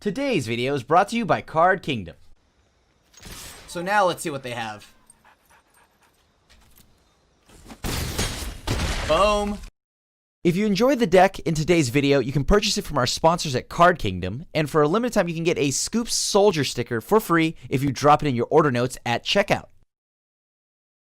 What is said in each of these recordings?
Today's video is brought to you by Card Kingdom. So now let's see what they have. Boom. If you enjoyed the deck in today's video, you can purchase it from our sponsors at Card Kingdom, and for a limited time you can get a Scoops Soldier sticker for free if you drop it in your order notes at checkout.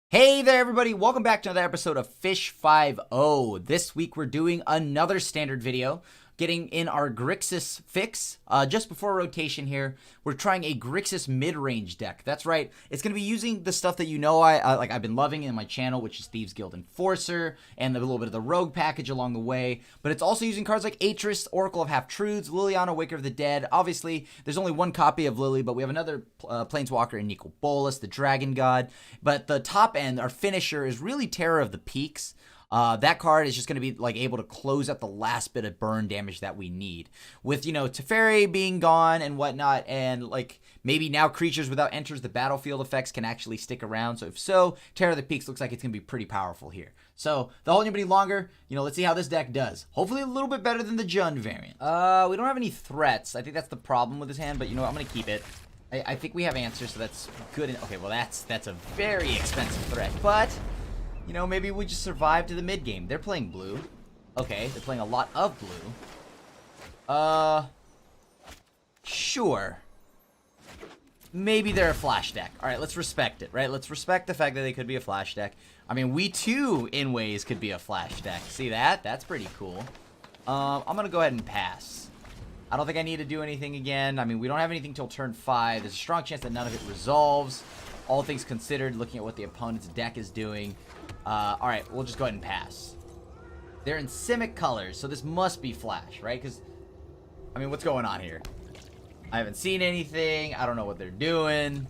Hey there everybody, welcome back to another episode of Fish 5-0. This week we're doing another standard video, getting in our Grixis fix. Just before rotation here, we're trying a Grixis mid-range deck. That's right, it's going to be using the stuff that you know I've been loving in my channel, which is Thieves Guild Enforcer, and a little bit of the Rogue package along the way. But it's also using cards like Atris, Oracle of Half-Truths, Liliana, Waker of the Dead. Obviously, there's only one copy of Lily, but we have another Planeswalker in Nicol Bolas, the Dragon God. But the top end, our finisher, is really Terror of the Peaks. That card is just going to be like able to close up the last bit of burn damage that we need. With, you know, Teferi being gone and whatnot, and like maybe now creatures without enters the battlefield effects can actually stick around. So if so, Terror of the Peaks looks like it's going to be pretty powerful here. So without holding anybody longer, you know, let's see how this deck does. Hopefully a little bit better than the Jund variant. We don't have any threats. I think that's the problem with this hand, but you know what? I'm going to keep it. I think we have answers, so that's good. Okay, well that's a very expensive threat, but you know, maybe we just survive to the mid game. They're playing blue. Okay, they're playing a lot of blue. Sure. Maybe they're a flash deck. All right, let's respect it, right? Let's respect the fact that they could be a flash deck. I mean, we too, in ways, could be a flash deck. See that? That's pretty cool. I'm going to go ahead and pass. I don't think I need to do anything again. I mean, we don't have anything till turn 5. There's a strong chance that none of it resolves. All things considered, looking at what the opponent's deck is doing. Alright, we'll just go ahead and pass. They're in Simic colors, so this must be Flash, right? Because, I mean, what's going on here? I haven't seen anything. I don't know what they're doing.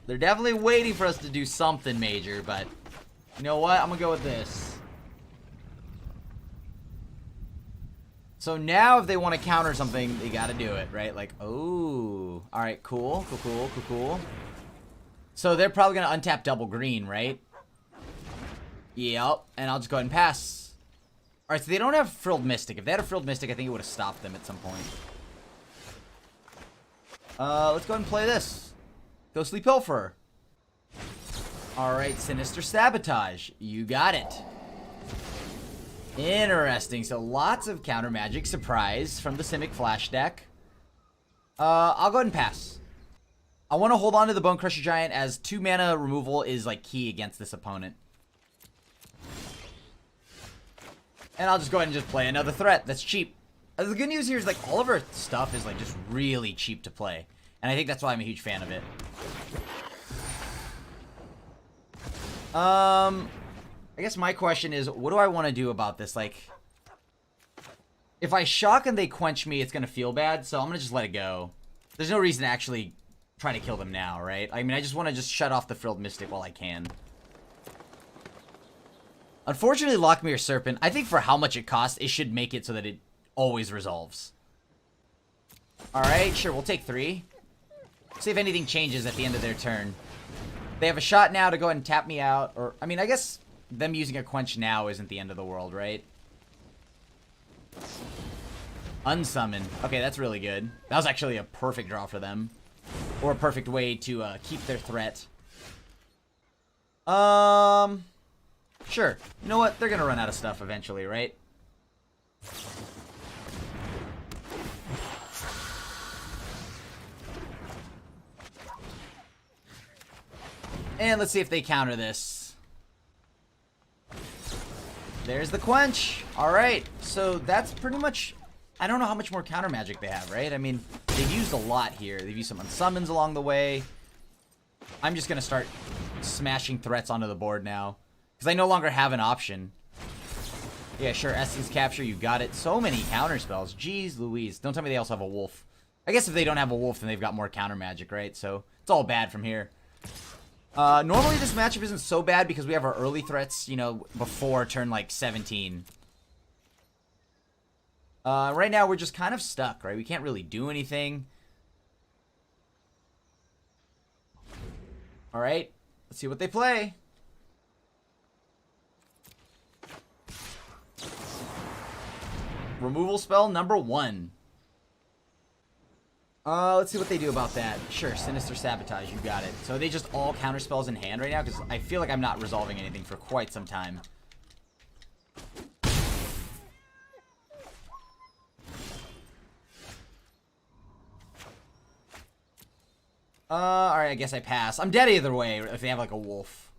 They're definitely waiting for us to do something major, but you know what? I'm going to go with this. So now if they want to counter something, they got to do it, right? Like, oh. Alright, cool. Cool. So they're probably going to untap double green, right? Yep, and I'll just go ahead and pass. Alright, so they don't have Frilled Mystic. If they had a Frilled Mystic, I think it would have stopped them at some point. Let's go ahead and play this. Ghostly Pilferer. Alright, Sinister Sabotage. You got it. Interesting. So lots of counter magic surprise from the Simic Flash deck. I'll go ahead and pass. I want to hold on to the Bone Crusher Giant as 2 mana removal is like key against this opponent. And I'll just go ahead and just play another threat that's cheap. The good news here is like all of our stuff is like just really cheap to play. And I think that's why I'm a huge fan of it. I guess my question is, what do I want to do about this? Like, if I shock and they quench me, it's going to feel bad. So I'm going to just let it go. There's no reason to actually try to kill them now, right? I mean, I just want to just shut off the Frilled Mystic while I can. Unfortunately, Lockmere Serpent, I think for how much it costs, it should make it so that it always resolves. Alright, sure, we'll take 3. See if anything changes at the end of their turn. They have a shot now to go ahead and tap me out. Or, I mean, I guess them using a quench now isn't the end of the world, right? Unsummon. Okay, that's really good. That was actually a perfect draw for them. Or a perfect way to keep their threat. Sure. You know what? They're gonna run out of stuff eventually, right? And let's see if they counter this. There's the quench. Alright. So that's pretty much... I don't know how much more counter magic they have, right? I mean, they've used a lot here. They've used some unsummons along the way. I'm just gonna start smashing threats onto the board now. Because I no longer have an option. Yeah, sure, Essence Capture, you got it. So many counter spells. Jeez Louise. Don't tell me they also have a wolf. I guess if they don't have a wolf, then they've got more counter magic, right? So, it's all bad from here. Normally this matchup isn't so bad because we have our early threats, you know, before turn, like, 17. Right now, we're just kind of stuck, right? We can't really do anything. Alright, let's see what they play. Removal spell number 1. Let's see what they do about that. Sure, Sinister Sabotage, you got it. So are they just all counter spells in hand right now? Because I feel like I'm not resolving anything for quite some time. Alright, I guess I pass. I'm dead either way if they have like a wolf.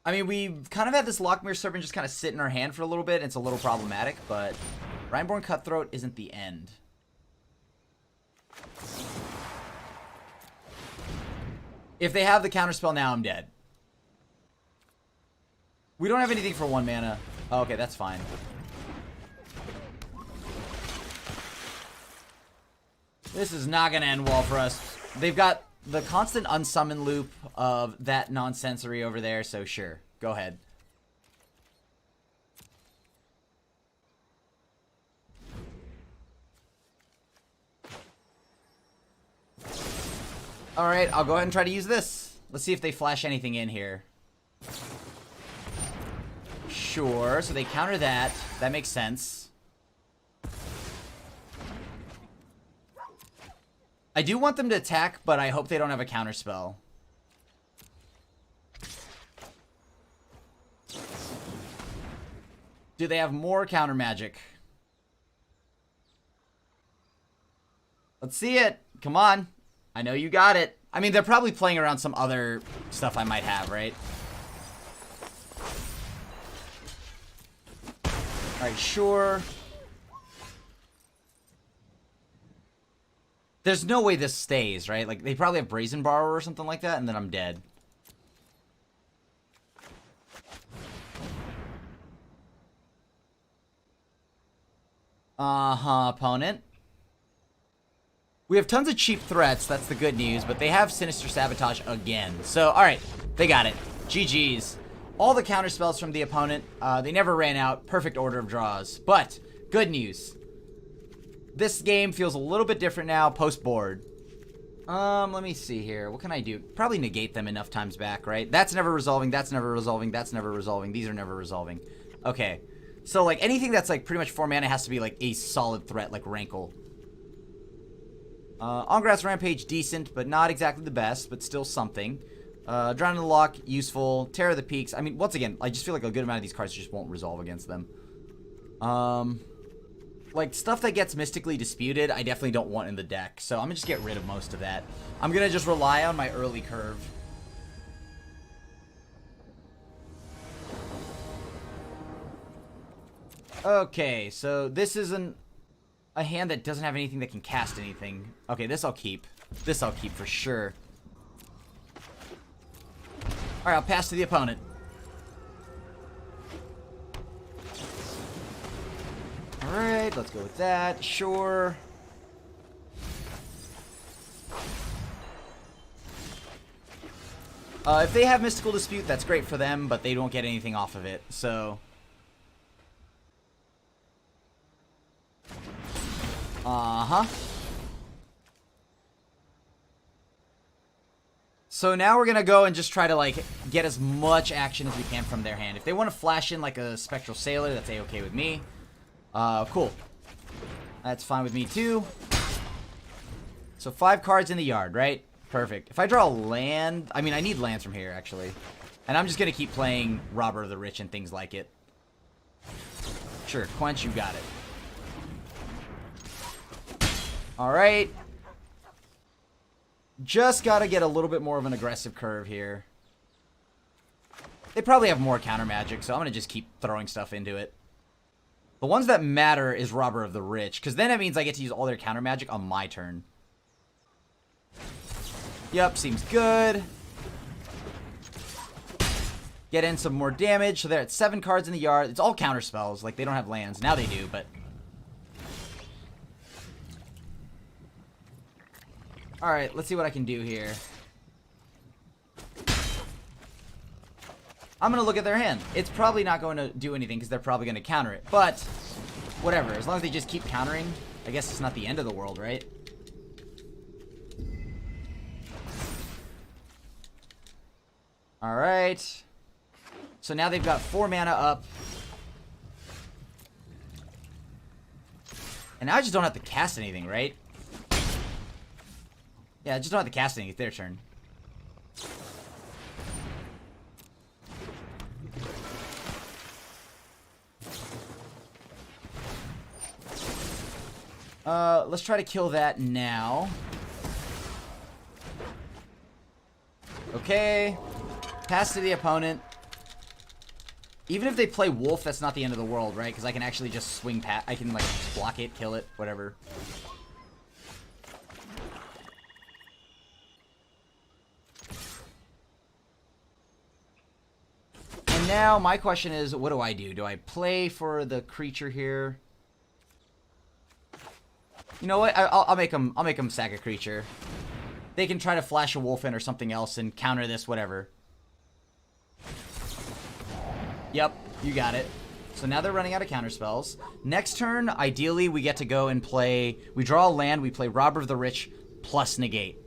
I mean, we've kind of had this Lockmere Serpent just kind of sit in our hand for a little bit. It's a little problematic, but Rhineborn Cutthroat isn't the end. If they have the counterspell now, I'm dead. We don't have anything for 1 mana. Oh, okay, that's fine. This is not going to end well for us. They've got the constant unsummon loop of that nonsensory over there, so sure. Go ahead. Alright, I'll go ahead and try to use this. Let's see if they flash anything in here. Sure, so they counter that. That makes sense. I do want them to attack, but I hope they don't have a counter spell. Do they have more counter magic? Let's see it. Come on. I know you got it. I mean, they're probably playing around some other stuff I might have, right? Alright, sure. There's no way this stays, right? Like, they probably have Brazen Borrower or something like that, and then I'm dead. Uh-huh, opponent. We have tons of cheap threats, that's the good news, but they have Sinister Sabotage again. So, alright, they got it. GG's. All the counter spells from the opponent, they never ran out. Perfect order of draws. But, good news. This game feels a little bit different now, post-board. Let me see here. What can I do? Probably negate them enough times back, right? That's never resolving, that's never resolving, that's never resolving. These are never resolving. Okay. So, like, anything that's, like, pretty much 4 mana has to be, like, a solid threat, like Rankle. On-Grass Rampage, decent, but not exactly the best, but still something. Drown in the Lock, useful. Terror of the Peaks. I mean, once again, I just feel like a good amount of these cards just won't resolve against them. Like, stuff that gets Mystically Disputed, I definitely don't want in the deck, so I'm gonna just get rid of most of that. I'm gonna just rely on my early curve. Okay, so this is a hand that doesn't have anything that can cast anything. Okay, this I'll keep. This I'll keep for sure. Alright, I'll pass to the opponent. Alright, let's go with that. Sure. If they have Mystical Dispute, that's great for them, but they don't get anything off of it, so... Uh-huh. So now we're gonna go and just try to, like, get as much action as we can from their hand. If they want to flash in, like, a Spectral Sailor, that's A-okay with me. Cool. That's fine with me, too. So 5 cards in the yard, right? Perfect. If I draw a land... I mean, I need lands from here, actually. And I'm just gonna keep playing Robber of the Rich and things like it. Sure, Quench, you got it. Alright. Just gotta get a little bit more of an aggressive curve here. They probably have more counter magic, so I'm gonna just keep throwing stuff into it. The ones that matter is Robber of the Rich, because then it means I get to use all their counter magic on my turn. Yep, seems good. Get in some more damage, so they're at 7 cards in the yard. It's all counter spells, like they don't have lands. Now they do, but... Alright, let's see what I can do here. I'm going to look at their hand. It's probably not going to do anything because they're probably going to counter it. But, whatever. As long as they just keep countering, I guess it's not the end of the world, right? Alright. So now they've got 4 mana up. And now I just don't have to cast anything, right? Yeah, just don't have to cast anything. It's their turn. Let's try to kill that now. Okay. Pass to the opponent. Even if they play Wolf, that's not the end of the world, right? Because I can actually just swing past. I can, like, block it, kill it, whatever. And now my question is, what do I do? Do I play for the creature here? You know what? I'll make them sack a creature. They can try to flash a wolf in or something else and counter this, whatever. Yep, you got it. So now they're running out of counter spells. Next turn, ideally, we get to go and play... We draw a land, we play Robber of the Rich plus negate.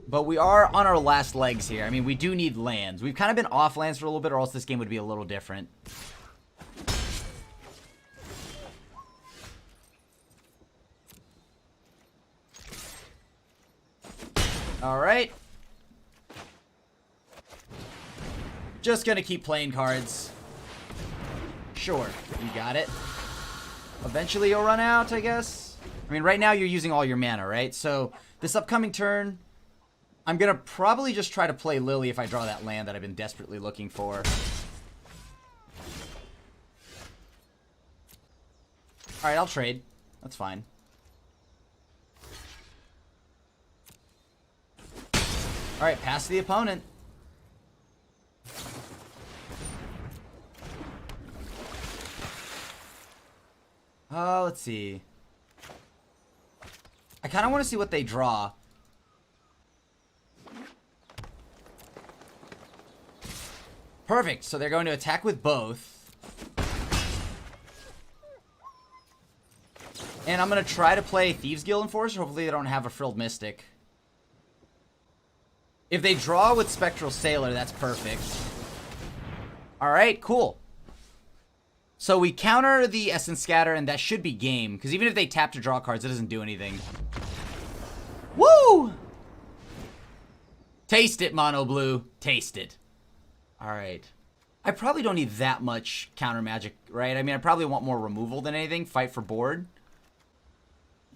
But we are on our last legs here. I mean, we do need lands. We've kind of been off lands for a little bit, or else this game would be a little different. Alright. Just gonna keep playing cards. Sure, you got it. Eventually you'll run out, I guess. I mean, right now you're using all your mana, right? So, this upcoming turn, I'm gonna probably just try to play Lily if I draw that land that I've been desperately looking for. Alright, I'll trade. That's fine. Alright, pass to the opponent. Let's see. I kind of want to see what they draw. Perfect, so they're going to attack with both. And I'm going to try to play Thieves Guild Enforcer. Hopefully they don't have a Frilled Mystic. If they draw with Spectral Sailor, that's perfect. Alright, cool. So we counter the Essence Scatter, and that should be game. Because even if they tap to draw cards, it doesn't do anything. Woo! Taste it, Mono Blue. Taste it. Alright. I probably don't need that much counter magic, right? I mean, I probably want more removal than anything. Fight for board.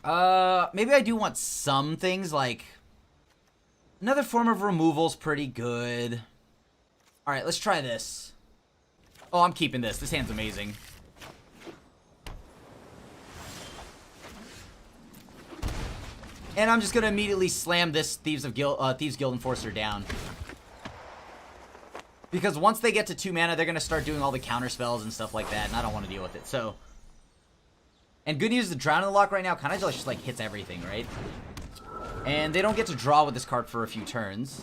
Maybe I do want some things, like... Another form of removal's pretty good. Alright, let's try this. Oh, I'm keeping this. This hand's amazing. And I'm just gonna immediately slam this Thieves Guild Enforcer down. Because once they get to 2 mana, they're gonna start doing all the counter spells and stuff like that, and I don't want to deal with it, so... And good news, the Drown in the Lock right now kind of just, like, hits everything, right? And they don't get to draw with this card for a few turns.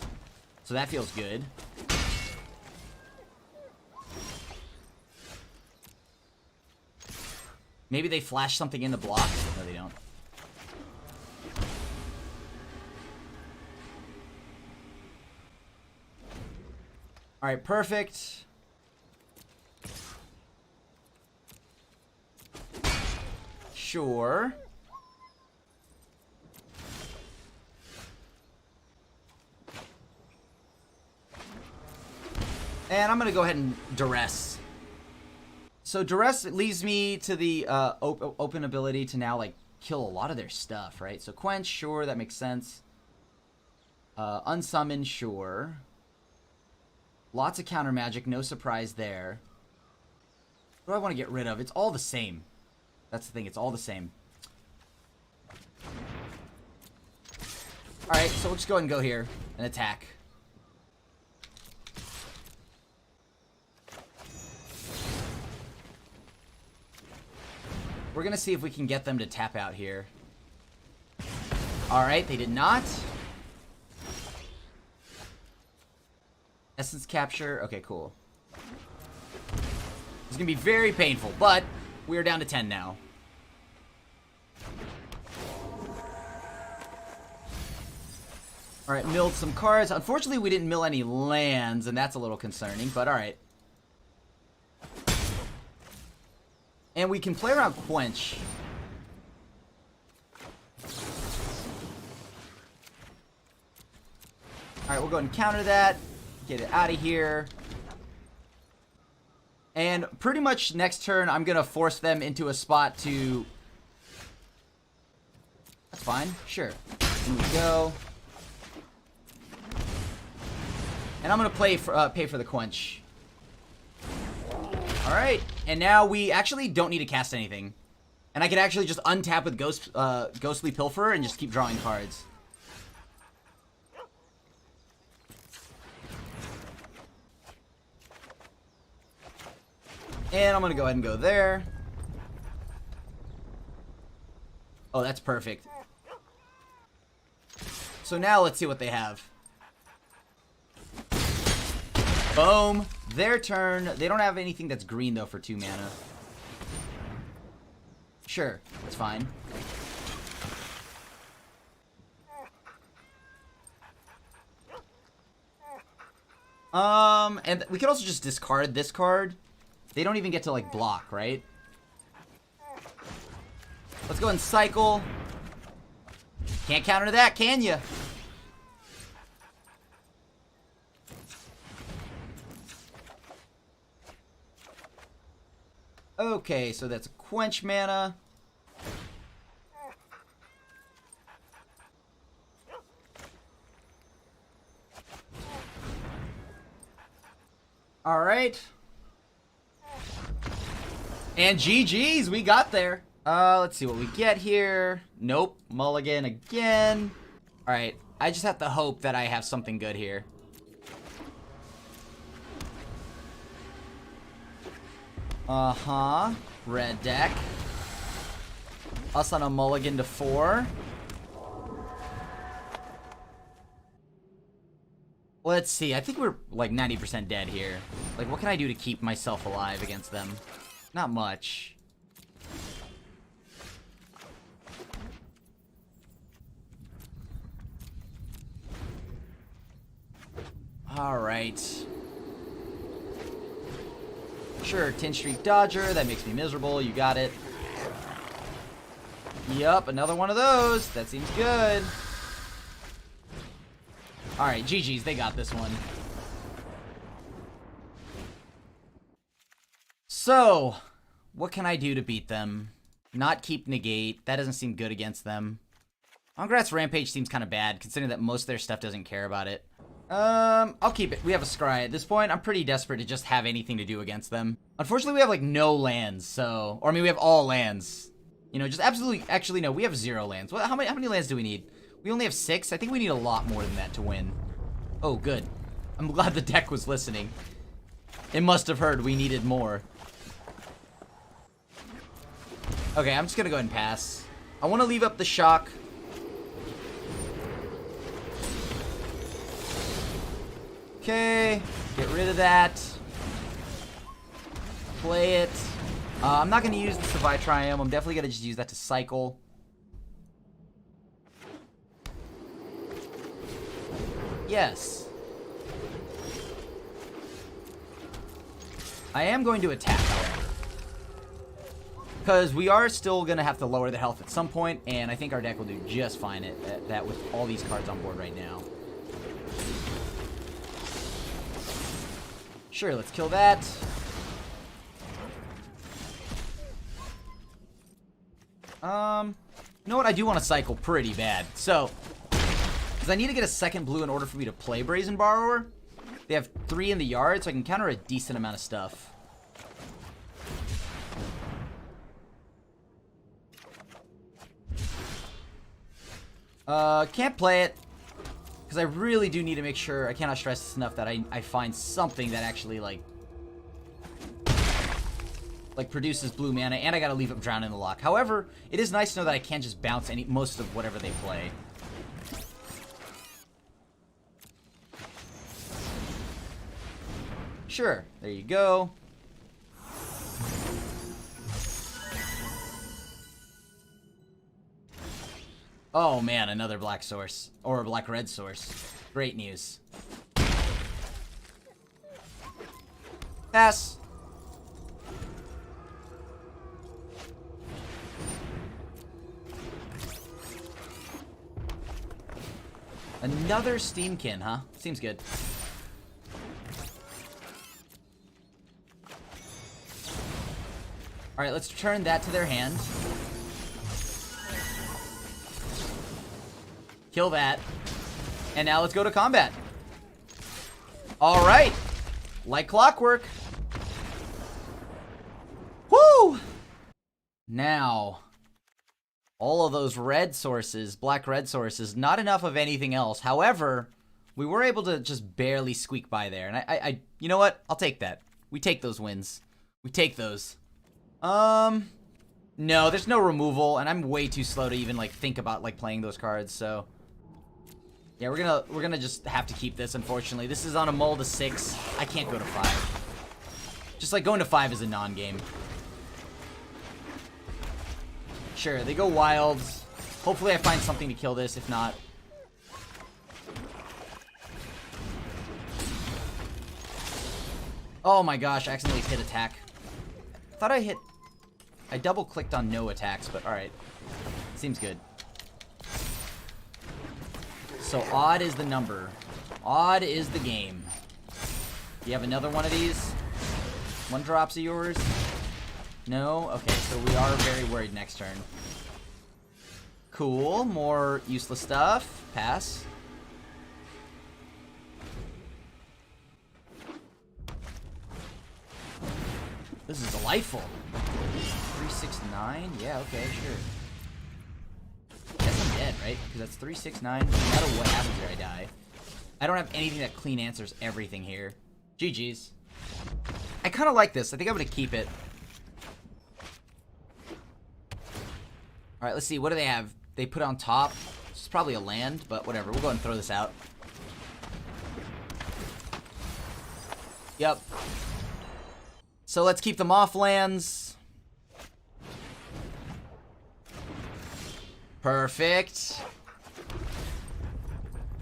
So that feels good. Maybe they flash something in the block. No, they don't. Alright, perfect. Sure. And I'm going to go ahead and Duress. So Duress leaves me to the open ability to now, like, kill a lot of their stuff, right? So Quench, sure, that makes sense. Unsummon, sure. Lots of counter magic, no surprise there. What do I want to get rid of? It's all the same. That's the thing, it's all the same. Alright, so we'll just go ahead and go here and attack. We're going to see if we can get them to tap out here. Alright, they did not. Essence capture. Okay, cool. It's going to be very painful, but we're down to 10 now. Alright, milled some cards. Unfortunately, we didn't mill any lands, and that's a little concerning, but alright. And we can play around Quench. Alright, we'll go ahead and counter that. Get it out of here. And pretty much next turn, I'm going to force them into a spot to... That's fine. Sure. Here we go. And I'm going to pay for the Quench. Alright. And now we actually don't need to cast anything. And I can actually just untap with Ghostly Pilferer and just keep drawing cards. And I'm going to go ahead and go there. Oh, that's perfect. So now let's see what they have. Boom. Their turn. They don't have anything that's green, though, for 2 mana. Sure. That's fine. And we could also just discard this card. They don't even get to, like, block, right? Let's go and cycle. Can't counter that, can ya? Okay, so that's Quench mana. Alright. And GG's, we got there. Let's see what we get here. Nope, mulligan again. Alright, I just have to hope that I have something good here. Uh-huh. Red deck. Us on a mulligan to 4. Let's see, I think we're like 90% dead here. Like, what can I do to keep myself alive against them? Not much. Alright. Sure, 10 Streak Dodger. That makes me miserable. You got it. Yup, another one of those. That seems good. Alright, GG's. They got this one. So, what can I do to beat them? Not keep Negate. That doesn't seem good against them. Ongrat's Rampage seems kind of bad, considering that most of their stuff doesn't care about it. I'll keep it. We have a Scry. At this point, I'm pretty desperate to just have anything to do against them. Unfortunately, we have, like, no lands, so... Or, I mean, we have all lands. You know, just absolutely... Actually, no, we have 0 lands. How many lands do we need? We only have 6? I think we need a lot more than that to win. Oh, good. I'm glad the deck was listening. It must have heard we needed more. Okay, I'm just gonna go ahead and pass. I want to leave up the shock. Okay, get rid of that. Play it. I'm not going to use the Survive Triumph. I'm definitely going to just use that to cycle. Yes. I am going to attack, however. Because we are still going to have to lower the health at some point, and I think our deck will do just fine at that with all these cards on board right now. Sure, let's kill that. You know what? I do want to cycle pretty bad. So, because I need to get a second blue in order for me to play Brazen Borrower. They have 3 in the yard, so I can counter a decent amount of stuff. Can't play it. Because I really do need to make sure, I cannot stress this enough, that I find something that actually, like produces blue mana, and I gotta leave up Drown in the Lock. However, it is nice to know that I can't just bounce most of whatever they play. Sure, there you go. Oh man, another black source. Or a black-red source. Great news. Pass. Another Steamkin, huh? Seems good. Alright, let's return that to their hand. Kill that. And now let's go to combat. Alright. Like clockwork. Woo! Now, all of those red sources, black-red sources, not enough of anything else. However, we were able to just barely squeak by there. And I you know what? I'll take that. We take those wins. We take those. No, there's no removal, and I'm way too slow to even, like, think about, like, playing those cards, so... Yeah, we're gonna just have to keep this, unfortunately. This is on a mull to 6. I can't go to 5. Just, like, going to 5 is a non-game. Sure, they go wild. Hopefully I find something to kill this, if not... Oh my gosh, I accidentally hit attack. I thought I hit... I double-clicked on no attacks, but alright. Seems good. So odd is the number. Odd is the game. You have another one of these? One drops of yours? No? Okay, so we are very worried next turn. Cool. More useless stuff. Pass. This is delightful. 369? Yeah, okay, sure. Guess I'm dead, right? Because that's 369. No matter what happens here, I die. I don't have anything that clean answers everything here. GG's. I kind of like this. I think I'm going to keep it. Alright, let's see. What do they have? They put on top. This is probably a land, but whatever. We'll go ahead and throw this out. Yep. So let's keep them off lands. Perfect.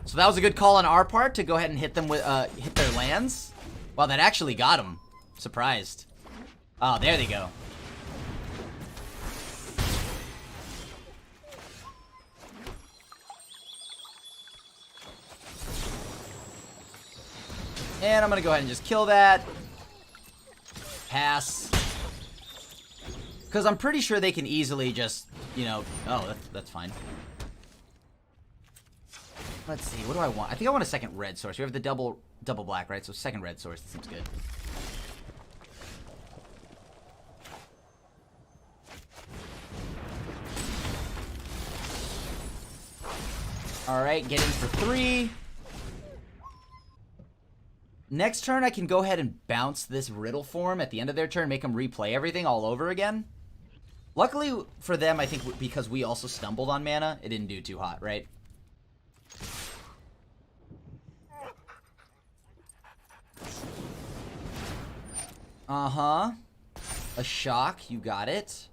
So that was a good call on our part to go ahead and hit them with hit their lands. Wow, that actually got them. Surprised. Oh, there they go. And I'm gonna go ahead and just kill that. Pass. Because I'm pretty sure they can easily just, you know... Oh, that's fine. Let's see, what do I want? I think I want a second red source. We have the double black, right? So second red source, that seems good. Alright, get in for 3. Next turn, I can go ahead and bounce this riddle form at the end of their turn, make them replay everything all over again. Luckily for them, I think because we also stumbled on mana, it didn't do too hot, right? Uh-huh. A shock, you got it.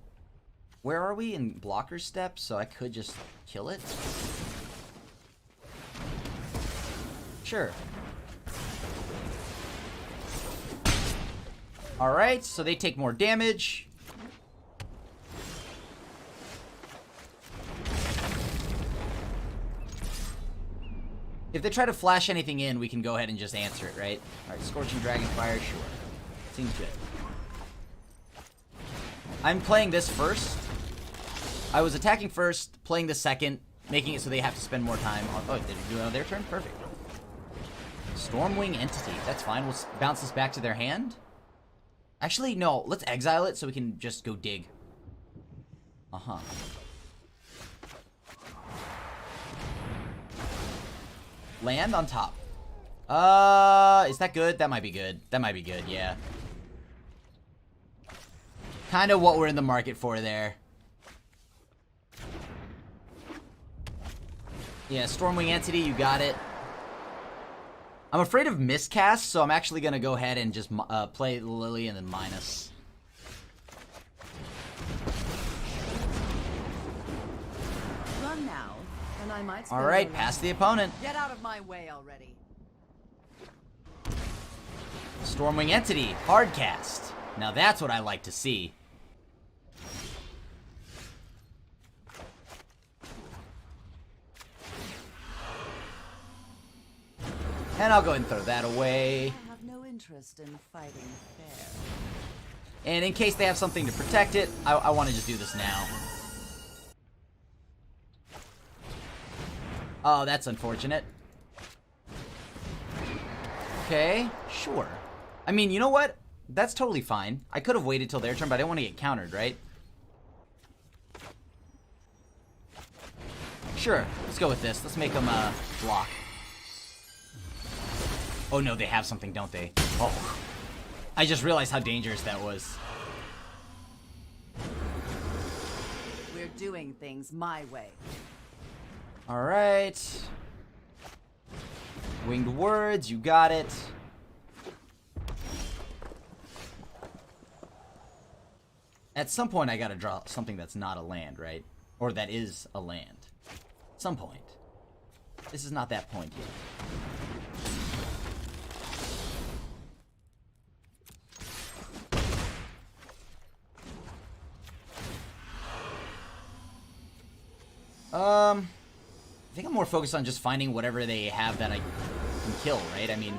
Where are we? In blocker step, so I could just kill it? Sure. Alright, so they take more damage. If they try to flash anything in, we can go ahead and just answer it, right? Alright, Scorching Dragonfire, sure. Seems good. I'm playing this first. I was attacking first, playing the second, making it so they have to spend more time on... Oh, did it do it on their turn? Perfect. Stormwing Entity. That's fine. We'll bounce this back to their hand. Actually, no. Let's exile it so we can just go dig. Uh-huh. Land on top. Is that good? That might be good. That might be good, yeah. Kind of what we're in the market for there. Yeah, Stormwing Entity, you got it. I'm afraid of miscast, so I'm actually going to go ahead and just play Lily and then minus. Run now, and I might. All right, pass the opponent. Get out of my way already. Stormwing Entity, hard cast. Now that's what I like to see. And I'll go ahead and throw that away. I have no interest in fighting fair. And in case they have something to protect it, I want to just do this now. Oh, that's unfortunate. Okay, sure. I mean, you know what? That's totally fine. I could have waited till their turn, but I didn't want to get countered, right? Sure, let's go with this. Let's make them block. Oh no, they have something, don't they? Oh. I just realized how dangerous that was. We're doing things my way. Alright. Winged Words, you got it. At some point, I gotta draw something that's not a land, right? Or that is a land. Some point. This is not that point yet. I think I'm more focused on just finding whatever they have that I can kill, right? I mean,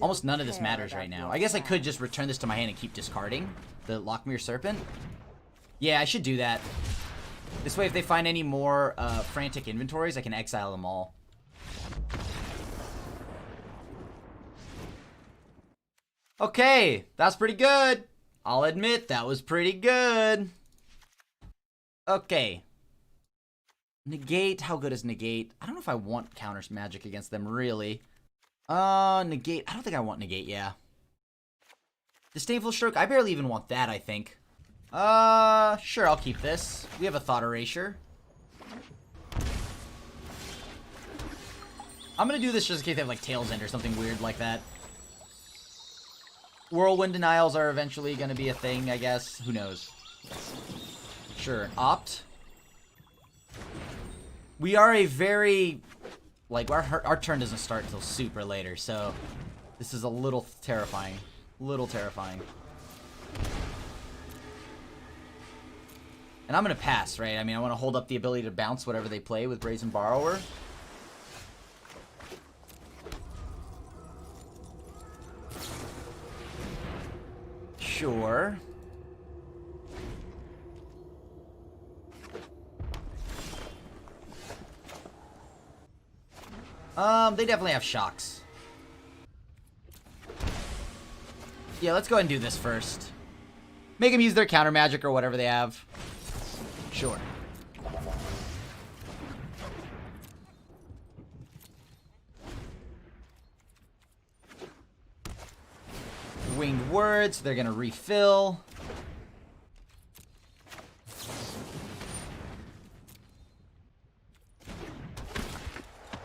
almost none of this matters right now. I guess I could just return this to my hand and keep discarding the Lockmere Serpent. Yeah, I should do that. This way, if they find any more frantic inventories, I can exile them all. Okay, that's pretty good. I'll admit, that was pretty good. Okay. Negate, how good is Negate? I don't know if I want counters magic against them, really. Negate, I don't think I want Negate, yeah. Disdainful Stroke, I barely even want that, I think. Sure, I'll keep this. We have a Thought Erasure. I'm gonna do this just in case they have, like, Tail's End or something weird like that. Whirlwind Denials are eventually gonna be a thing, I guess. Who knows? Sure, Opt. We are a very... Like, our turn doesn't start until super later, so... This is a little terrifying. Little terrifying. And I'm gonna pass, right? I mean, I want to hold up the ability to bounce whatever they play with Brazen Borrower. Sure. They definitely have shocks. Yeah, let's go ahead and do this first. Make them use their counter magic or whatever they have. Sure. Winged Words, they're gonna refill.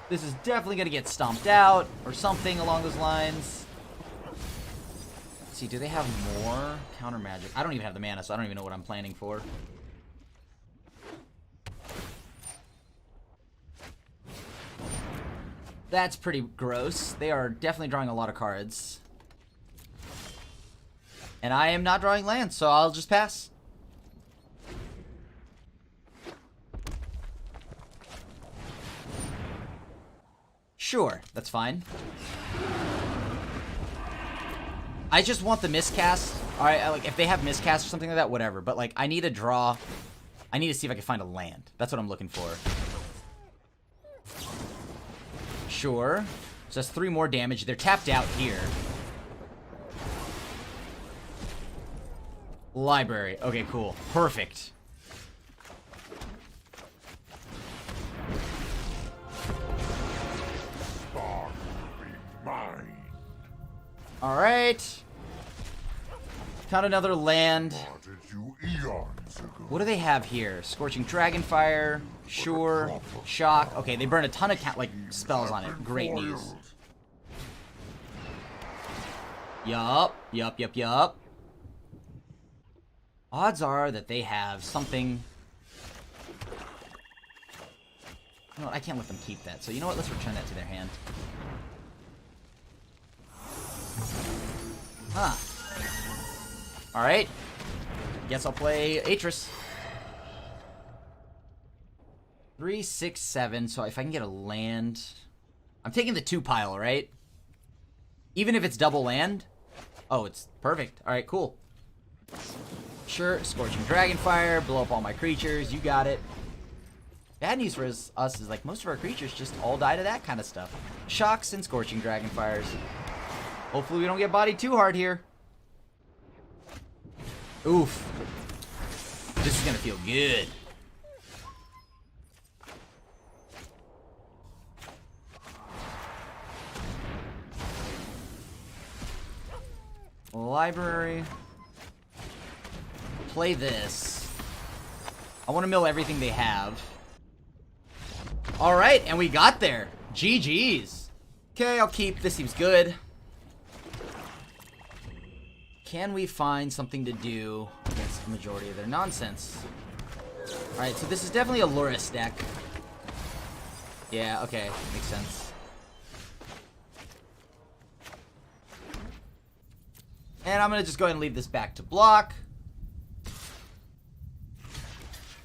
This is definitely gonna get stomped out, or something along those lines. Let's see, do they have more counter magic? I don't even have the mana, so I don't even know what I'm planning for. That's pretty gross. They are definitely drawing a lot of cards. And I am not drawing lands, so I'll just pass. Sure, that's fine. I just want the miscast. Alright, like, if they have miscast or something like that, whatever. But, like, I need a draw. I need to see if I can find a land. That's what I'm looking for. Sure. So that's 3 more damage. They're tapped out here. Library. Okay, cool. Perfect. Alright. Found another land. What do they have here? Scorching Dragonfire. Sure. Shock. Okay, they burn a ton of spells on it. Great news. Yup. Yup, yup, yup. Odds are that they have something... You know what? I can't let them keep that. So you know what? Let's return that to their hand. Huh. Alright. Guess I'll play Atris. 3, 6, 7. So if I can get a land... I'm taking the 2 pile, right? Even if it's double land. Oh, it's perfect. All right, cool. Sure, Scorching Dragonfire, blow up all my creatures. You got it. Bad news for us is like most of our creatures just all die to that kind of stuff. Shocks and Scorching Dragonfires. Hopefully we don't get bodied too hard here. Oof. This is gonna feel good. Library. Play this. I want to mill everything they have. Alright, and we got there. GG's. Okay, I'll keep. This seems good. Can we find something to do against the majority of their nonsense? Alright, so this is definitely a Lurrus deck. Yeah, okay. Makes sense. And I'm going to just go ahead and leave this back to block.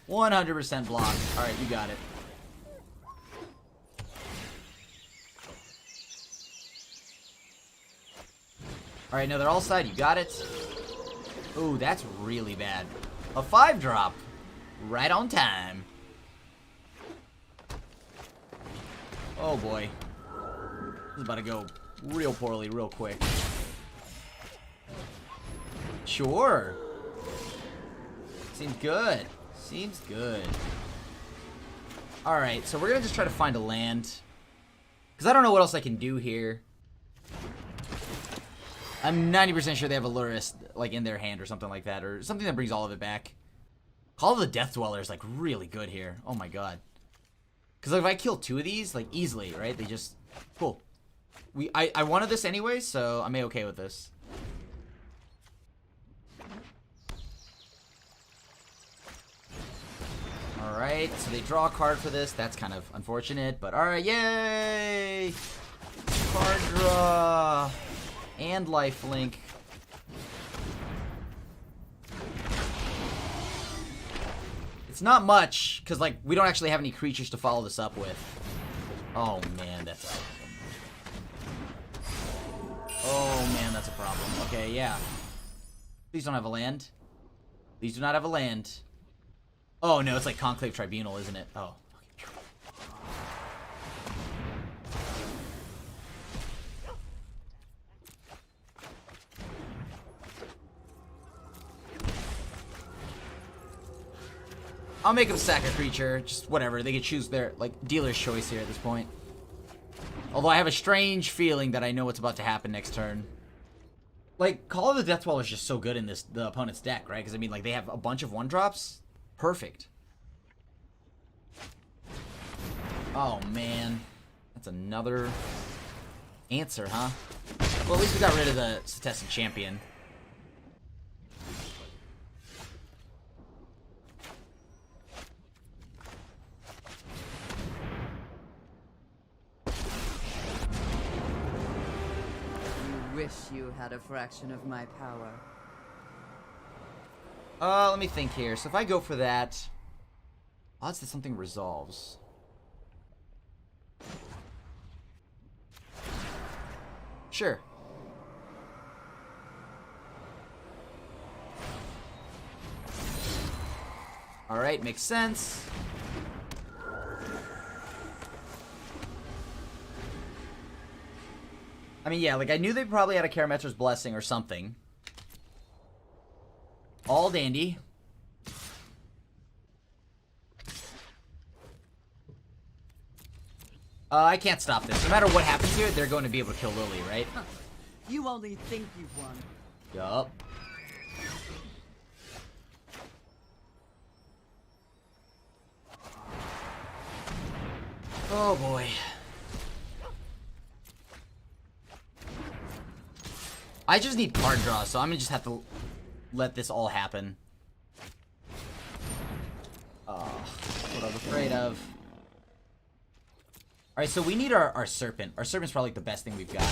100% block. Alright, you got it. Alright, no, they're all side. You got it. Ooh, that's really bad. A 5-drop. Right on time. Oh, boy. This is about to go real poorly real quick. Sure. Seems good. Seems good. Alright, so we're going to just try to find a land. Because I don't know what else I can do here. I'm 90% sure they have a Lurrus, like, in their hand or something like that. Or something that brings all of it back. Call of the Death Dweller is, like, really good here. Oh, my God. Because like, if I kill 2 of these, like, easily, right? They just... Cool. I wanted this anyway, so I'm A-okay with this. Alright, so they draw a card for this. That's kind of unfortunate, but alright, yay! Card draw. And lifelink. It's not much, because, like, we don't actually have any creatures to follow this up with. Oh, man, that's a problem. Oh, man, that's a problem. Okay, yeah. Please don't have a land. Please do not have a land. Oh, no, it's like Conclave Tribunal, isn't it? Oh. Okay. I'll make them sack a creature. Just whatever. They can choose their, like, dealer's choice here at this point. Although I have a strange feeling that I know what's about to happen next turn. Like, Call of the Death Dweller is just so good in the opponent's deck, right? Because, I mean, like, they have a bunch of 1-drops. Perfect. Oh, man. That's another answer, huh? Well, at least we got rid of the Setessan Champion. You wish you had a fraction of my power. Let me think here. So if I go for that, odds that something resolves. Sure. Alright, makes sense. I mean, yeah, like, I knew they probably had a Karametra's Blessing or something. All dandy. I can't stop this. No matter what happens here, they're going to be able to kill Lily, right? You only think you've won. Yup. Oh boy. I just need card draw, so I'm gonna just have to let this all happen. What I was afraid of. Alright, so we need our Serpent. Our Serpent's probably like the best thing we've got.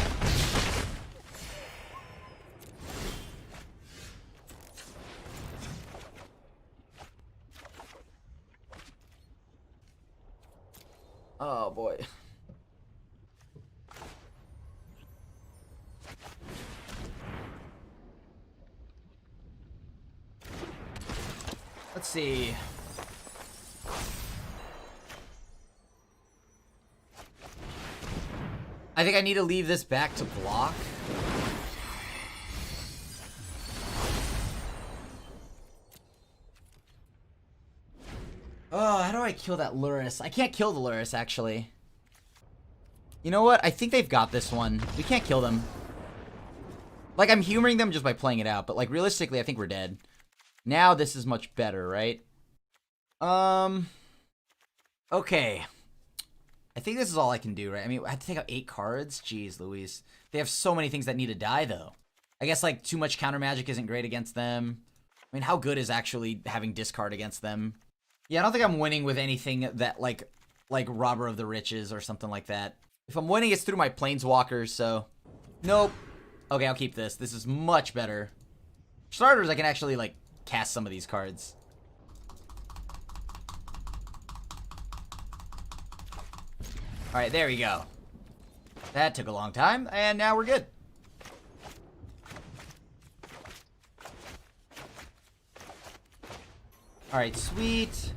Oh boy. Let's see. I think I need to leave this back to block. Oh, how do I kill that Luris? I can't kill the Luris, actually. You know what? I think they've got this one. We can't kill them. Like, I'm humoring them just by playing it out, but, like, realistically, I think we're dead. Now this is much better, right? Okay. I think this is all I can do, right? I mean, I have to take out 8 cards? Jeez, Louise. They have so many things that need to die, though. I guess, like, too much counter magic isn't great against them. I mean, how good is actually having discard against them? Yeah, I don't think I'm winning with anything that, like Robber of the Riches or something like that. If I'm winning, it's through my Planeswalkers, so... Nope. Okay, I'll keep this. This is much better. For starters, I can actually, like, cast some of these cards. Alright, there we go. That took a long time, and now we're good. Alright, sweet.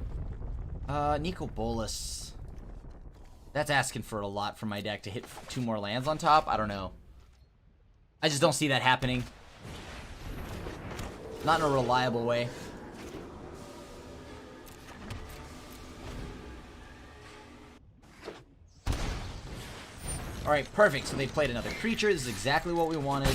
Nico Bolas. That's asking for a lot from my deck to hit 2 more lands on top. I don't know. I just don't see that happening. Not in a reliable way. Alright, perfect. So they played another creature. This is exactly what we wanted.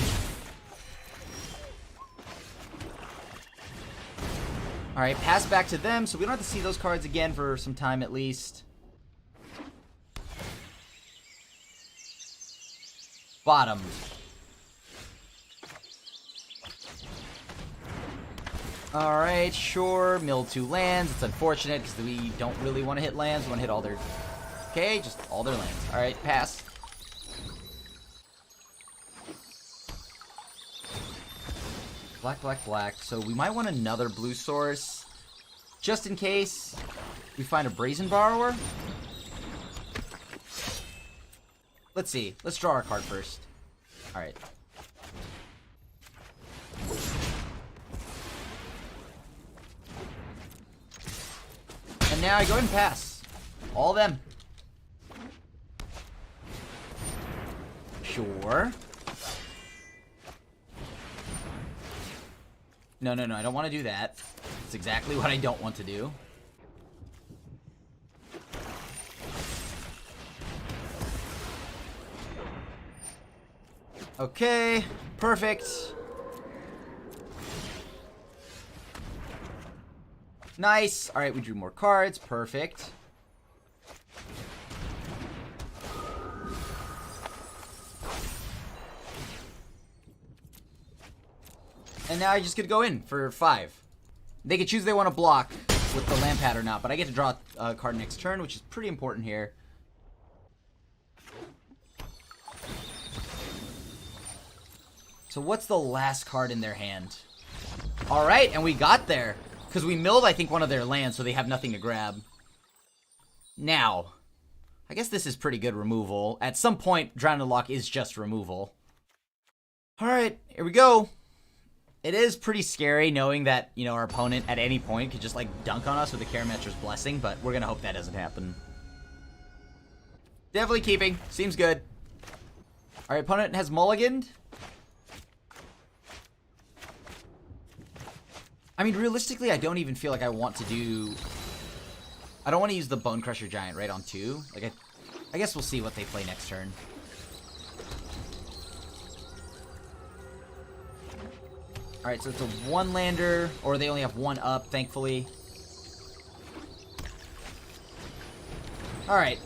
Alright, pass back to them, so we don't have to see those cards again for some time at least. Bottomed. Alright, sure. Mill 2 lands. It's unfortunate because we don't really want to hit lands. We want to hit all their... Okay, just all their lands. Alright, pass. Black, black, black. So we might want another blue source. Just in case we find a Brazen Borrower. Let's see. Let's draw our card first. Alright. And now I go ahead and pass. All of them. Sure. No, no, no. I don't want to do that. It's exactly what I don't want to do. Okay. Perfect. Nice. Alright, we drew more cards. Perfect. And now I just get to go in for 5. They can choose if they want to block with the land pad or not, but I get to draw a card next turn, which is pretty important here. So what's the last card in their hand? Alright, and we got there. Because we milled, I think, one of their lands, so they have nothing to grab. Now, I guess this is pretty good removal. At some point, Drowned Lock is just removal. Alright, here we go. It is pretty scary knowing that, you know, our opponent at any point could just, like, dunk on us with the Karametra's Blessing, but we're gonna hope that doesn't happen. Definitely keeping. Seems good. Our opponent has mulliganed. I mean, realistically, I don't even feel like I want to do... I don't want to use the Bone Crusher Giant right on 2. Like, I guess we'll see what they play next turn. Alright, so it's a 1-lander, or they only have 1 up, thankfully. Alright.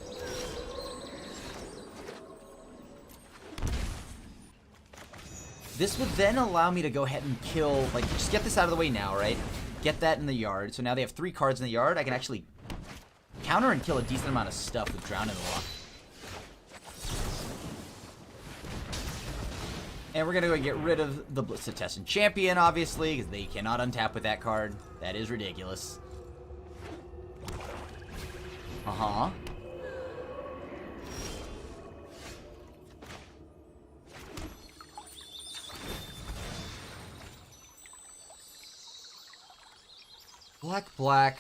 This would then allow me to go ahead and kill, like, just get this out of the way now, right? Get that in the yard. So now they have 3 cards in the yard. I can actually counter and kill a decent amount of stuff with Drown in the Lock. And we're going to go get rid of the Blitzatessan Champion, obviously, because they cannot untap with that card. That is ridiculous. Uh-huh. Black, black.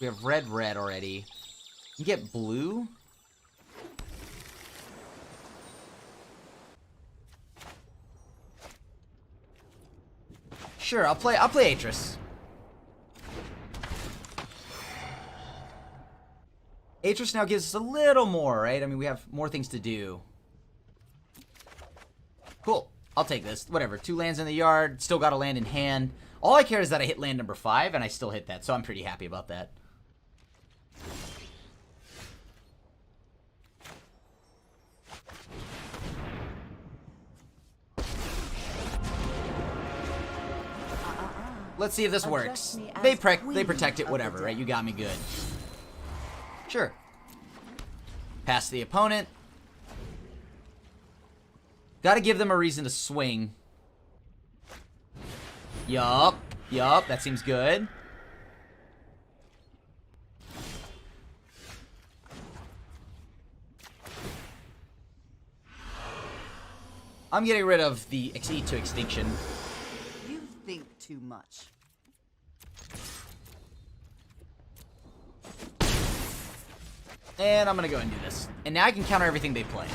We have red, red already. You get blue? Sure, I'll play Atris. Atris now gives us a little more, right? I mean, we have more things to do. Cool. I'll take this. Whatever. 2 lands in the yard. Still got a land in hand. All I care is that I hit land number 5, and I still hit that, so I'm pretty happy about that. Let's see if this works. They protect it, whatever, right? You got me good. Sure. Pass the opponent. Gotta give them a reason to swing. Yup. Yup, that seems good. I'm getting rid of the Exceed to Extinction. You think too much. And I'm gonna go and do this. And now I can counter everything they play.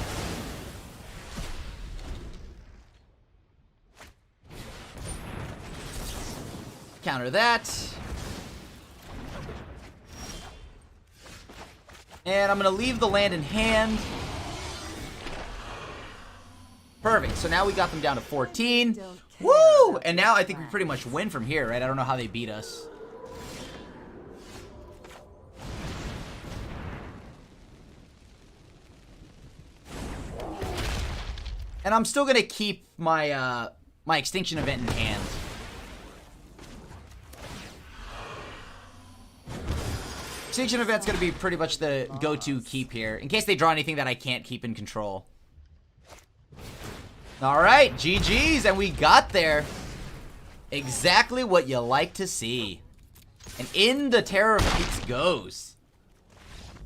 Counter that. And I'm gonna leave the land in hand. Perfect. So now we got them down to 14. Woo! And now I think we pretty much win from here, right? I don't know how they beat us. And I'm still gonna keep my my extinction event in hand. Extinction event's gonna be pretty much the go-to keep here, in case they draw anything that I can't keep in control. Alright, GG's, and we got there. Exactly what you like to see. And in the Terror of Peaks goes.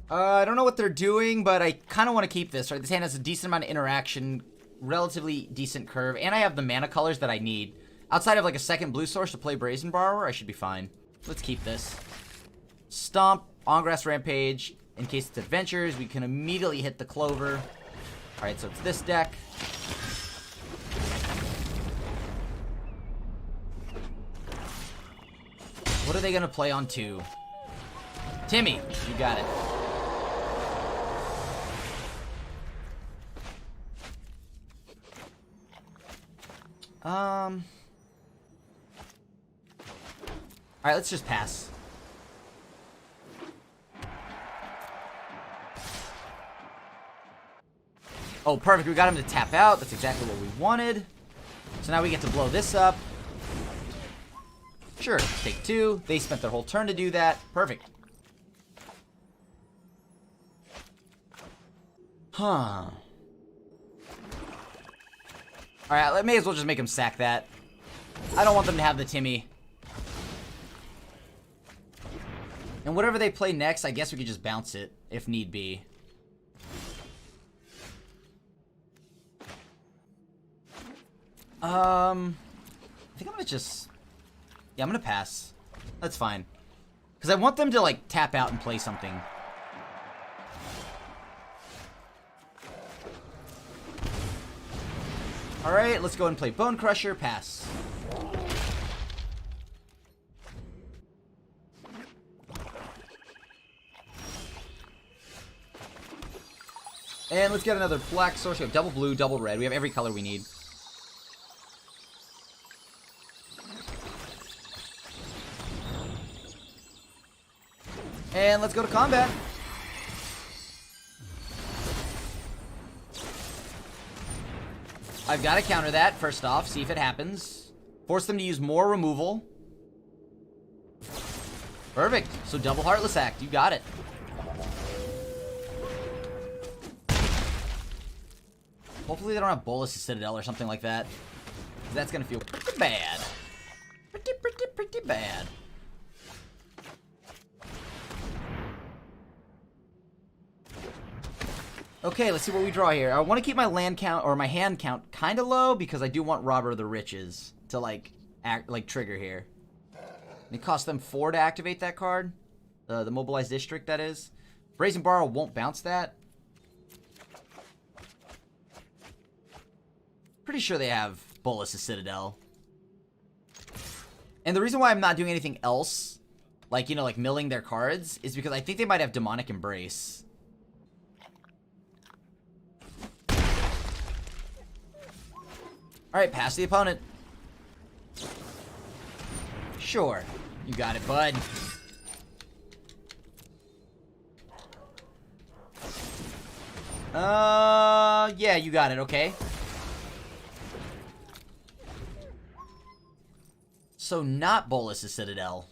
I don't know what they're doing, but I kind of want to keep this, right? This hand has a decent amount of interaction, relatively decent curve, and I have the mana colors that I need. Outside of like a second blue source to play Brazen Borrower, I should be fine. Let's keep this. Stomp, On-Grass Rampage. In case it's adventures, we can immediately hit the Clover. Alright, so it's this deck. What are they gonna play on 2? Timmy, you got it. Alright, let's just pass. Oh, perfect. We got him to tap out. That's exactly what we wanted. So now we get to blow this up. Sure, take 2. They spent their whole turn to do that. Perfect. Huh. Alright, I may as well just make them sack that. I don't want them to have the Timmy. And whatever they play next, I guess we could just bounce it, if need be. I think I'm gonna just... Yeah, I'm gonna pass. That's fine. Because I want them to, like, tap out and play something. Alright, let's go and play Bone Crusher. Pass. And let's get another black source. We have double blue, double red. We have every color we need. And let's go to combat. I've got to counter that, first off, see if it happens. Force them to use more removal. Perfect. So double Heartless Act. You got it. Hopefully they don't have Bolus to Citadel or something like that. That's going to feel pretty bad. Pretty bad. Okay, let's see what we draw here. I want to keep my land count, or my hand count, kind of low, because I do want Robber of the Riches to, like, trigger here. It cost them 4 to activate that card. The Mobilized District, that is. Brazen Borrow won't bounce that. Pretty sure they have Bolas' Citadel. And the reason why I'm not doing anything else, like, you know, like milling their cards, is because I think they might have Demonic Embrace. Alright, pass the opponent. Sure. You got it, bud. Yeah, you got it, okay. So not Bolas' Citadel.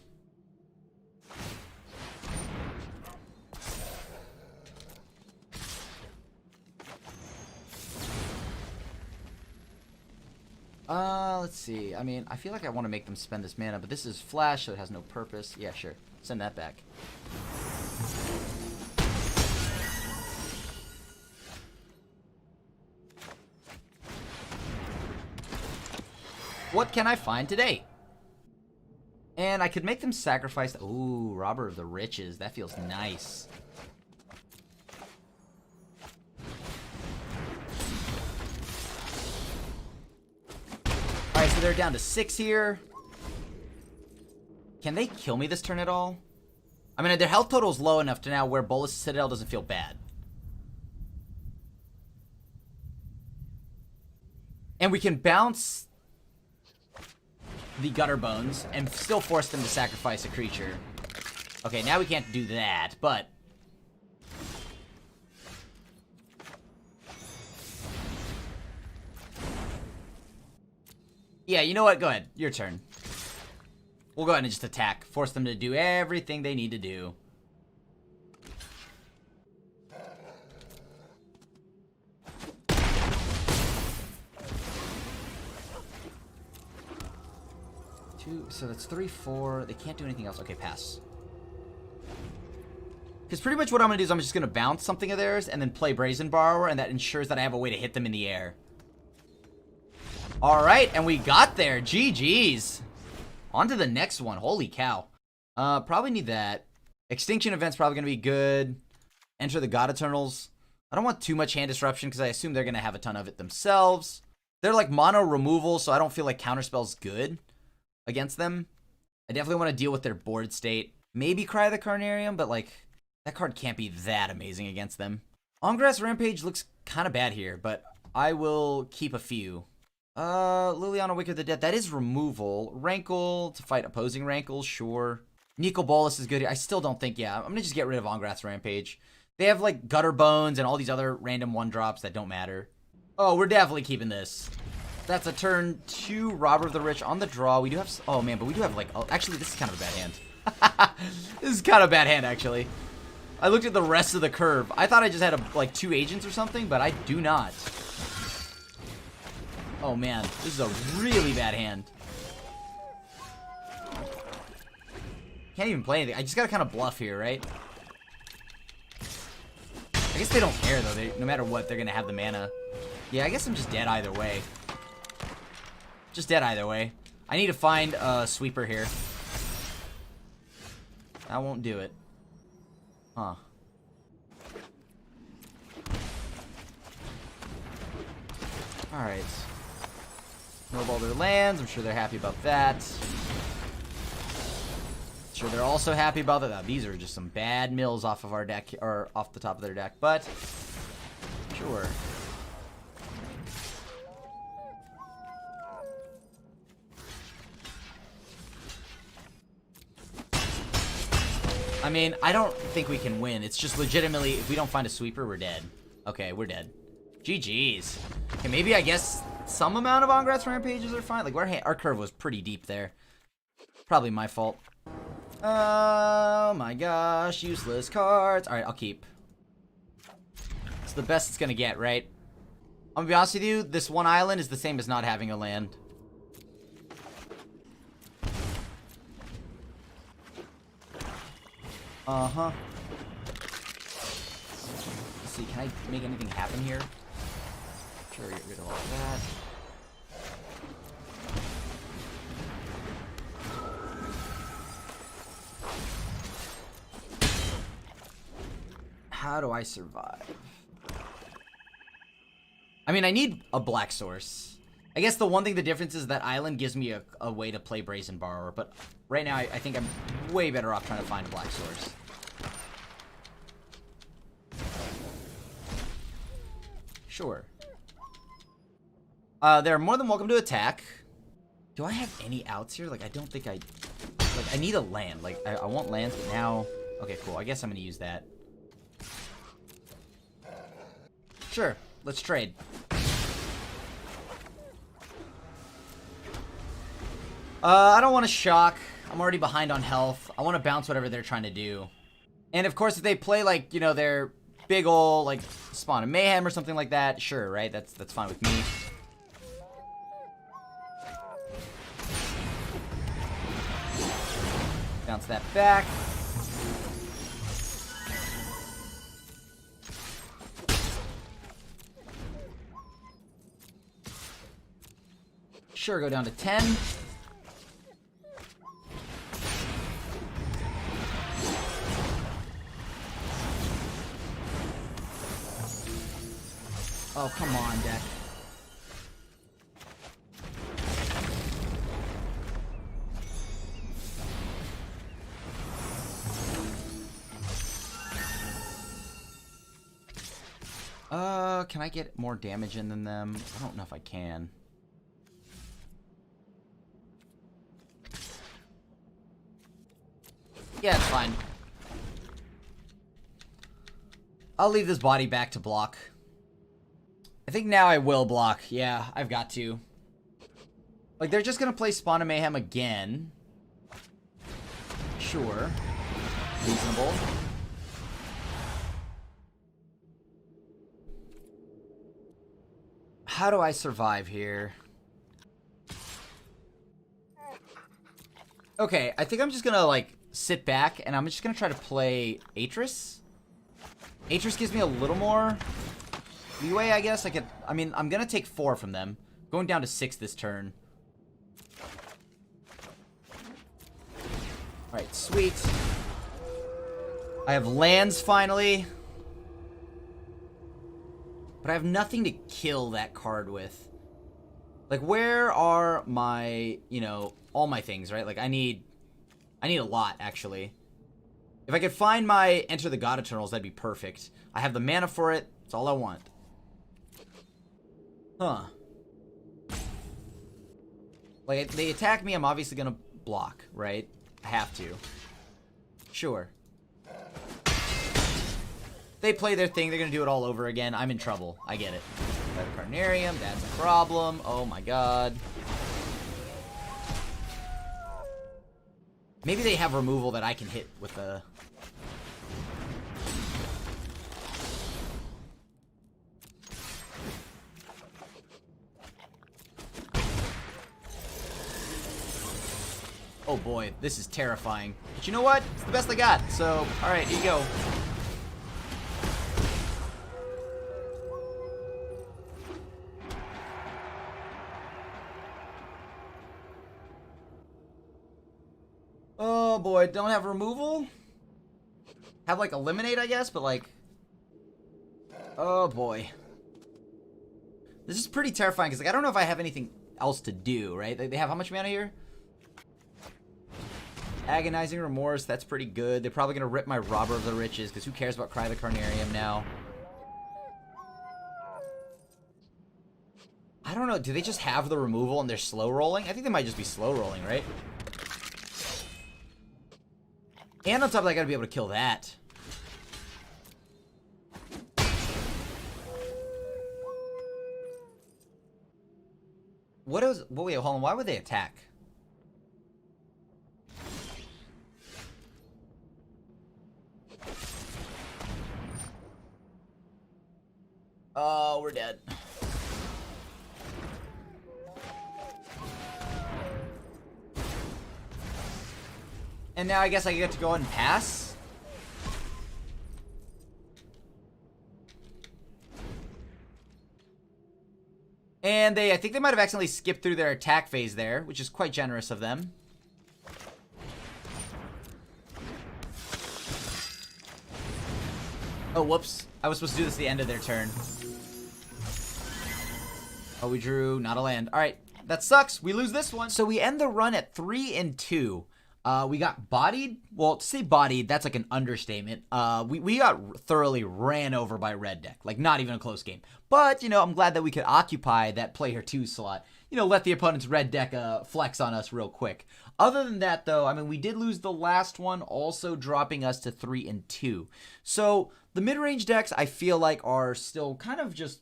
Let's see. I mean, I feel like I want to make them spend this mana, but this is flash, so it has no purpose. Yeah, sure. Send that back. What can I find today? And I could make them sacrifice. Ooh, Robber of the Riches. That feels nice. Alright, so they're down to 6 here. Can they kill me this turn at all? I mean, their health total is low enough to now where Bolas' Citadel doesn't feel bad. And we can bounce the Gutter Bones and still force them to sacrifice a creature. Okay, now we can't do that, but... yeah, you know what? Go ahead. Your turn. We'll go ahead and just attack. Force them to do everything they need to do. So that's 3, 4. They can't do anything else. Okay, pass. Because pretty much what I'm going to do is I'm just going to bounce something of theirs and then play Brazen Borrower, and that ensures that I have a way to hit them in the air. Alright, and we got there. GG's. On to the next one. Holy cow. Probably need that. Extinction Event's probably going to be good. Enter the God Eternals. I don't want too much hand disruption because I assume they're going to have a ton of it themselves. They're like mono removal, so I don't feel like Counterspell's good against them. I definitely want to deal with their board state. Maybe Cry the Carnarium, but like, that card can't be that amazing against them. Ongrass Rampage looks kind of bad here, but I will keep a few. Liliana Wicker the Dead, that is removal. Rankle to fight opposing Rankles, sure. Nico Bolas is good here. I still don't think, yeah, I'm gonna just get rid of Ongrass Rampage. They have like Gutter Bones and all these other random 1-drops that don't matter. Oh, we're definitely keeping this. That's a turn 2 Robber of the Rich on the draw. We do have... oh, man, but we do have, like... oh, actually, this is kind of a bad hand. This is kind of a bad hand, actually. I looked at the rest of the curve. I thought I just had, like, 2 agents or something, but I do not. Oh, man. This is a really bad hand. Can't even play anything. I just gotta kind of bluff here, right? I guess they don't care, though. No matter what, they're gonna have the mana. Yeah, I guess I'm just dead either way. Just dead either way. I need to find a sweeper here. That won't do it. Huh. Alright. Snowball their lands. I'm sure they're happy about that. Sure they're also happy about that. These are just some bad mills off of our deck, or off the top of their deck, but sure. I mean, I don't think we can win. It's just legitimately, if we don't find a sweeper, we're dead. Okay, we're dead. GG's. Okay, maybe I guess some amount of Ongrass Rampages are fine. Like, our curve was pretty deep there. Probably my fault. Oh my gosh, useless cards. Alright, I'll keep. It's the best it's gonna get, right? I'm gonna be honest with you, this one island is the same as not having a land. Uh-huh. Let's see, can I make anything happen here? Sure, get rid of all that. How do I survive? I mean, I need a black source. I guess the one thing, the difference is that island gives me a way to play Brazen Borrower, but right now I think I'm way better off trying to find a black source. Sure. They're more than welcome to attack. Do I have any outs here? Like, I don't think I... Like, I need a land. Like, I want lands, but now... Okay, cool. I guess I'm gonna use that. Sure. Let's trade. I don't want to shock. I'm already behind on health. I want to bounce whatever they're trying to do. And, of course, if they play, like, you know, their big ol', like, Spawn of Mayhem or something like that, sure, right? That's fine with me. Bounce that back. Sure, go down to 10. Oh, come on, deck. Can I get more damage in than them? I don't know if I can. Yeah, it's fine. I'll leave this body back to block. I think now I will block. Yeah, I've got to. Like, they're just gonna play Spawn of Mayhem again. Sure. Reasonable. How do I survive here? Okay, I think I'm just gonna, like, sit back, and I'm just gonna try to play Atris. Atris gives me a little more leeway, I guess. I mean, I'm gonna take 4 from them. Going down to 6 this turn. Alright, sweet. I have lands, finally. But I have nothing to kill that card with. Like, where are my, you know, all my things, right? Like, I need a lot, actually. If I could find my Enter the God Eternals, that'd be perfect. I have the mana for it. That's all I want. Huh. Like, they attack me, I'm obviously gonna block, right? I have to. Sure. They play their thing, they're gonna do it all over again. I'm in trouble. I get it. Carnarium, that's a problem. Oh my god. Maybe they have removal that I can hit with the... Oh boy, this is terrifying. But you know what? It's the best I got. So, alright, here you go. Oh boy, don't have removal? Have like eliminate, I guess, but like... Oh boy. This is pretty terrifying, because like, I don't know if I have anything else to do, right? They have how much mana here? Agonizing Remorse, that's pretty good. They're probably going to rip my Robber of the Riches, because who cares about Cry the Carnarium now? I don't know, do they just have the removal and they're slow rolling? I think they might just be slow rolling, right? And on top of that, I gotta be able to kill that. What is... Well, wait, hold on. Why would they attack? Oh, we're dead. And now I guess I get to go ahead and pass. And I think they might have accidentally skipped through their attack phase there, which is quite generous of them. Oh, whoops. I was supposed to do this at the end of their turn. Oh, we drew not a land. All right, that sucks. We lose this one. So we end the run at 3-2. We got bodied. Well, to say bodied, that's like an understatement. We got thoroughly ran over by red deck. Like, not even a close game. But, you know, I'm glad that we could occupy that player 2 slot. You know, let the opponent's red deck flex on us real quick. Other than that, though, I mean, we did lose the last one, also dropping us to 3-2. So the mid-range decks, I feel like, are still kind of just,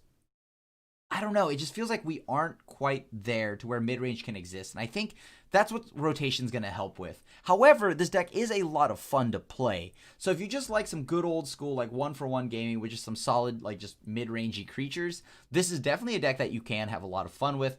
I don't know, it just feels like we aren't quite there to where mid-range can exist. And I think that's what rotation's going to help with. However, this deck is a lot of fun to play. So if you just like some good old school, like 1-for-1 gaming with just some solid, like just mid-rangey creatures, this is definitely a deck that you can have a lot of fun with.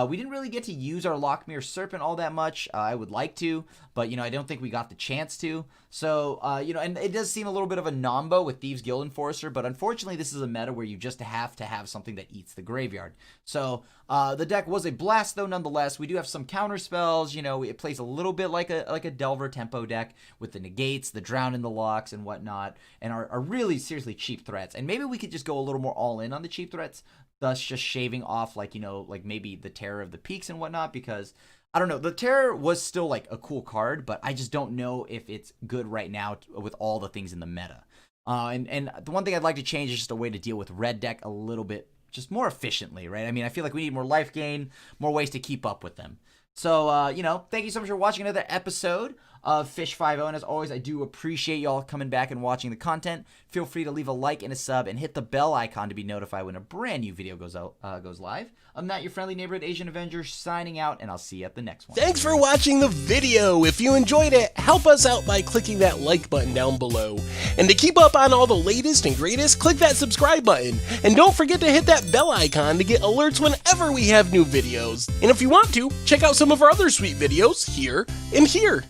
We didn't really get to use our Lockmere Serpent all that much. I would like to, but, you know, I don't think we got the chance to. So, you know, and it does seem a little bit of a nombo with Thieves Guild Enforcer, but unfortunately this is a meta where you just have to have something that eats the graveyard. So, the deck was a blast though nonetheless. We do have some counter spells, you know, it plays a little bit like a Delver tempo deck with the negates, the drown in the locks and whatnot, and are really seriously cheap threats. And maybe we could just go a little more all in on the cheap threats, thus just shaving off, like, you know, like maybe the Terror of the Peaks and whatnot, because I don't know, the Terror was still like a cool card, but I just don't know if it's good right now with all the things in the meta. And the one thing I'd like to change is just a way to deal with red deck a little bit just more efficiently, right? I mean, I feel like we need more life gain, more ways to keep up with them. So, you know, thank you so much for watching another episode of Fish 5-0. And as always, I do appreciate y'all coming back and watching the content. Feel free to leave a like and a sub and hit the bell icon to be notified when a brand new video goes live. I'm Matt, your friendly neighborhood Asian Avenger, signing out, and I'll see you at the next one. Thanks for watching the video. If you enjoyed it, help us out by clicking that like button down below. And to keep up on all the latest and greatest, click that subscribe button. And don't forget to hit that bell icon to get alerts whenever we have new videos. And if you want to, check out some of our other sweet videos here and here.